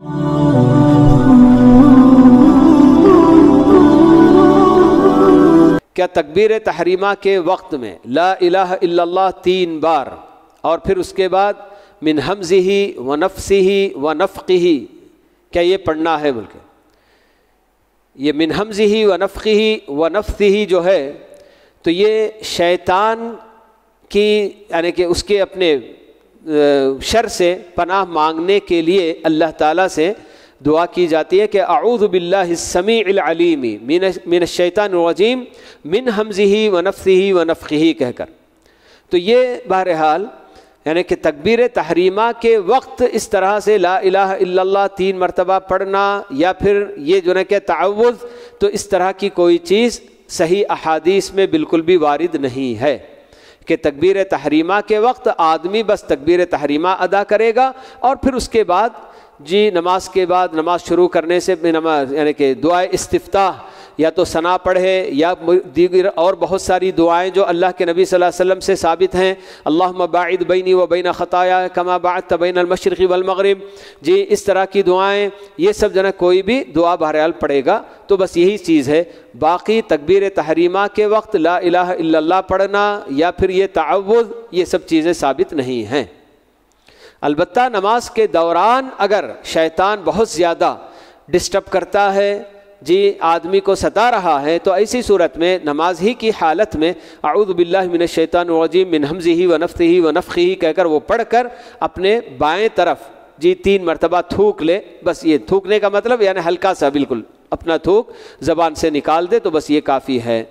کیا تکبیر تحریمہ کے وقت میں لا الہ الا اللہ 3 بار اور پھر اس کے بعد من حمزہ و نفسہ و نفقہ کیا یہ پڑھنا ہے؟ بلکہ یہ من حمزہ و نفقہ و نفثہ جو ہے تو یہ شیطان کی یعنی کہ اس کے اپنے شر سے پناہ مانگنے کے لیے اللہ تعالیٰ سے دعا کی جاتی ہے کہ اعوذ باللہ السمیع العلیم من الشیطان الرجیم من حمزہ و نفثہ و نفخہ کہہ کر. تو یہ بہرحال یعنی کہ تکبیر تحریمہ کے وقت اس طرح سے لا الہ الا اللہ 3 مرتبہ پڑھنا یا پھر یہ جو ہے کہ تعوذ، تو اس طرح کی کوئی چیز صحیح احادیث میں بالکل بھی وارد نہیں ہے کہ تکبیر تحریمہ کے وقت آدمی بس تکبیر تحریمہ ادا کرے گا اور پھر اس کے بعد نماز کے بعد نماز شروع کرنے سے نماز یعنی کہ دعائے استفتاح یا تو ثنا پڑھے یا دیگر اور بہت ساری دعائیں جو اللہ کے نبی صلی اللہ علیہ وسلم سے ثابت ہیں، اللہم باعد بینی و بین خطایا کما باعدت بین المشرق والمغرب، اس طرح کی دعائیں، یہ سب جو ہے کوئی بھی دعا بہرحال پڑھے گا تو بس یہی چیز ہے. باقی تکبیر تحریمہ کے وقت لا الہ الا اللہ پڑھنا یا پھر یہ تعوذ، یہ سب چیزیں ثابت نہیں ہیں. البتہ نماز کے دوران اگر شیطان بہت زیادہ ڈسٹرب کرتا ہے، آدمی کو ستا رہا ہے، تو ایسی صورت میں نماز ہی کی حالت میں اعوذ باللہ من الشیطان الرجیم من حمزہ و نفثہ و نفخہ کہہ کر وہ پڑھ کر اپنے بائیں طرف 3 مرتبہ تھوک لے. بس یہ تھوکنے کا مطلب یعنی ہلکا سا بالکل اپنا تھوک زبان سے نکال دے تو بس یہ کافی ہے.